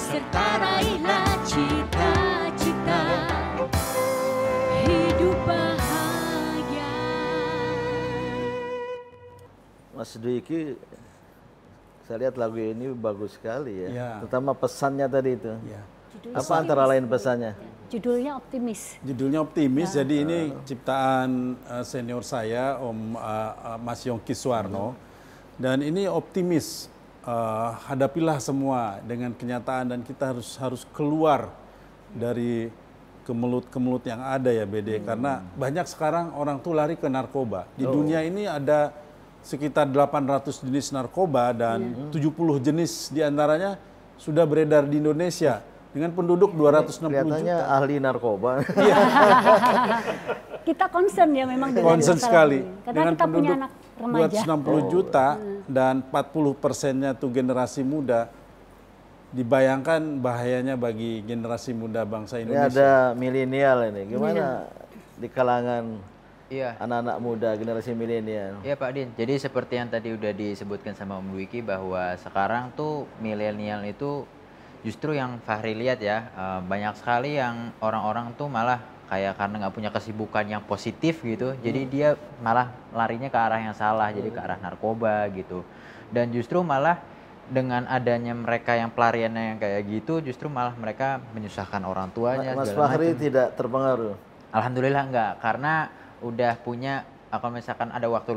serta raihlah cita-cita hidup bahagia. Mas Dwiki, saya lihat lagu ini bagus sekali ya, Ya. terutama pesannya tadi itu. Ya. Apa antara lain pesannya? Judulnya optimis. Judulnya optimis, jadi ini ciptaan senior saya, Om Mas Yongki Suwarno. Dan ini optimis, hadapilah semua dengan kenyataan dan kita harus keluar dari kemelut-kemelut yang ada ya BD. Karena banyak sekarang orang tuh lari ke narkoba. Di dunia ini ada sekitar 800 jenis narkoba dan 70 jenis diantaranya sudah beredar di Indonesia. Dengan penduduk 260 Kelihatannya juta. ahli narkoba. Kita concern ya memang dengan Concern masalah sekali. ini. Karena Dengan kita punya penduduk anak remaja. 260 juta dan 40%-nya tuh generasi muda. Dibayangkan bahayanya bagi generasi muda bangsa Ini Indonesia. ada milenial ini, gimana di kalangan Iya. anak-anak muda generasi milenial? Iya Pak Din, jadi seperti yang tadi udah disebutkan sama Om Dwiki bahwa sekarang tuh milenial itu justru yang Fahri lihat ya, banyak sekali yang orang-orang tuh malah kayak karena nggak punya kesibukan yang positif gitu, jadi dia malah larinya ke arah yang salah, jadi ke arah narkoba gitu. Dan justru malah dengan adanya mereka yang pelariannya yang kayak gitu, justru malah mereka menyusahkan orang tuanya. Mas segala Fahri macam. tidak terpengaruh? Alhamdulillah enggak, karena udah punya, kalau misalkan ada waktu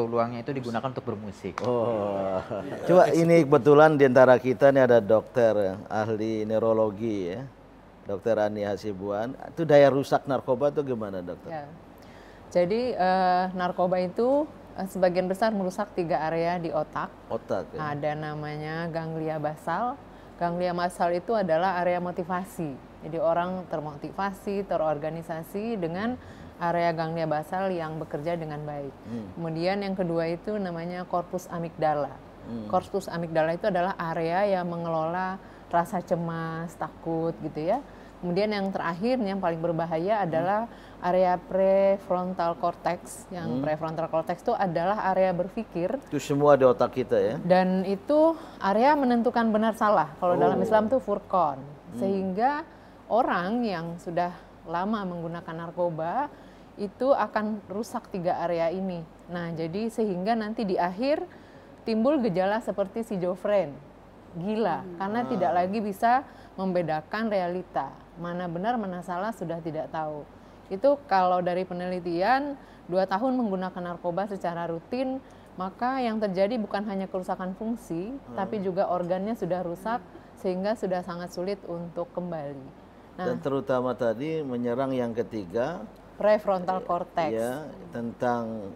luangnya itu digunakan untuk bermusik. Oh, coba ini kebetulan di antara kita nih ada dokter ahli neurologi ya, Dokter Ani Hasibuan. Itu daya rusak narkoba itu gimana dokter? Ya. Jadi narkoba itu sebagian besar merusak 3 area di otak. Otak ya? Ada namanya ganglia basal. Ganglia basal itu adalah area motivasi. Jadi orang termotivasi, terorganisasi dengan area ganglia basal yang bekerja dengan baik. Kemudian yang kedua itu namanya korpus amigdala. Korpus amigdala itu adalah area yang mengelola rasa cemas, takut gitu ya. Kemudian yang terakhir, yang paling berbahaya adalah area prefrontal cortex. Yang prefrontal cortex itu adalah area berpikir. Itu semua di otak kita ya? Dan itu area menentukan benar salah. Kalau dalam Islam itu furqan. Sehingga orang yang sudah lama menggunakan narkoba itu akan rusak 3 area ini. Nah, jadi sehingga nanti di akhir timbul gejala seperti schizofren, gila, karena tidak lagi bisa membedakan realita. Mana benar, mana salah sudah tidak tahu. Itu kalau dari penelitian 2 tahun menggunakan narkoba secara rutin, maka yang terjadi bukan hanya kerusakan fungsi, tapi juga organnya sudah rusak sehingga sudah sangat sulit untuk kembali. Nah, Dan terutama tadi menyerang yang ketiga, prefrontal cortex. ya, tentang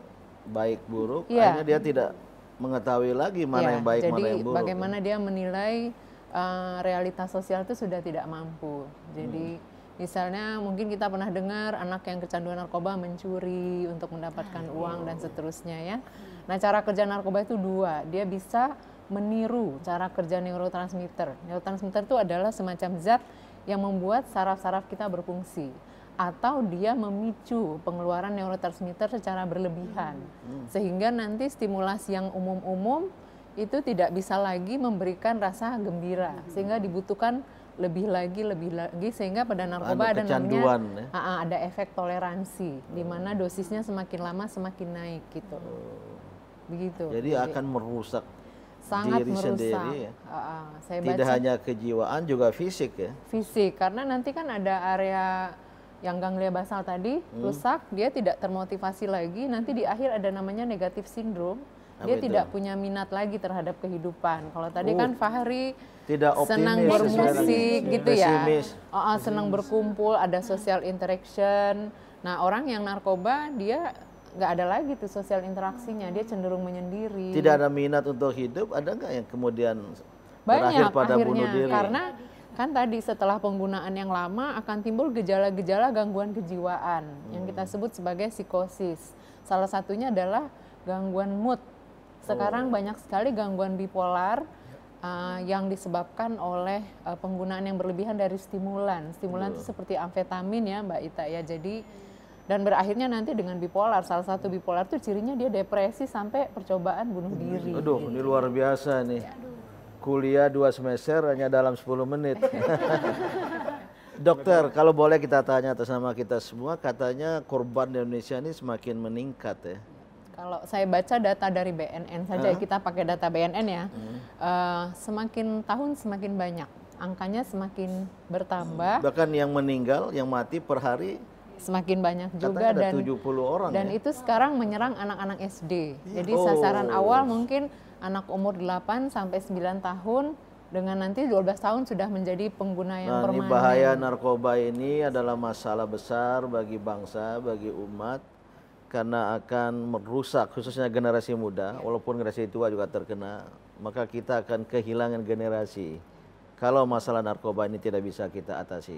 baik buruk, Iya. akhirnya dia tidak mengetahui lagi mana Ya, yang baik, jadi mana yang buruk. bagaimana dia menilai realitas sosial itu sudah tidak mampu. Jadi misalnya mungkin kita pernah dengar anak yang kecanduan narkoba mencuri untuk mendapatkan uang dan seterusnya ya. Nah, cara kerja narkoba itu 2, dia bisa meniru cara kerja neurotransmitter. Neurotransmitter itu adalah semacam zat yang membuat saraf-saraf kita berfungsi, atau dia memicu pengeluaran neurotransmitter secara berlebihan, sehingga nanti stimulasi yang umum-umum itu tidak bisa lagi memberikan rasa gembira, sehingga dibutuhkan lebih lagi, sehingga pada narkoba ada kecanduan, namanya ya? ada efek toleransi, di mana dosisnya semakin lama semakin naik gitu, begitu. Jadi akan merusak sangat diri merusak. sendiri ya? Saya Tidak baca hanya kejiwaan, juga fisik ya? fisik, karena nanti kan ada area yang ganglia basal tadi rusak, dia tidak termotivasi lagi, nanti di akhir ada namanya negatif sindrom, dia Apa itu? tidak punya minat lagi terhadap kehidupan. Kalau tadi kan Fahri Tidak optimis, senang bermusik sebenarnya. gitu ya, Pesimis. senang berkumpul, ada social interaction. Nah, orang yang narkoba dia nggak ada lagi tuh sosial interaksinya, dia cenderung menyendiri. Tidak ada minat untuk hidup, ada nggak yang kemudian berakhir Banyak pada bunuh akhirnya, diri? karena kan tadi setelah penggunaan yang lama akan timbul gejala-gejala gangguan kejiwaan yang kita sebut sebagai psikosis. Salah satunya adalah gangguan mood. Sekarang banyak sekali gangguan bipolar yang disebabkan oleh penggunaan yang berlebihan dari stimulan. Stimulan itu seperti amfetamin ya Mbak Ita ya. Jadi dan berakhirnya nanti dengan bipolar. Salah satu bipolar itu cirinya dia depresi sampai percobaan bunuh diri. Aduh, ini luar biasa nih. kuliah 2 semester hanya dalam 10 menit. Dokter, kalau boleh kita tanya atas nama kita semua, katanya korban di Indonesia ini semakin meningkat ya. Kalau saya baca data dari BNN saja, kita pakai data BNN ya, semakin tahun semakin banyak, angkanya semakin bertambah. Bahkan yang meninggal, yang mati per hari Semakin banyak katanya juga ada dan 70 orang dan ya. itu sekarang menyerang anak-anak SD. Jadi sasaran awal mungkin anak umur 8 sampai 9 tahun dengan nanti 12 tahun sudah menjadi pengguna yang Nah, ini permanen. bahaya narkoba ini adalah masalah besar bagi bangsa, bagi umat, karena akan merusak khususnya generasi muda, walaupun generasi tua juga terkena, maka kita akan kehilangan generasi kalau masalah narkoba ini tidak bisa kita atasi.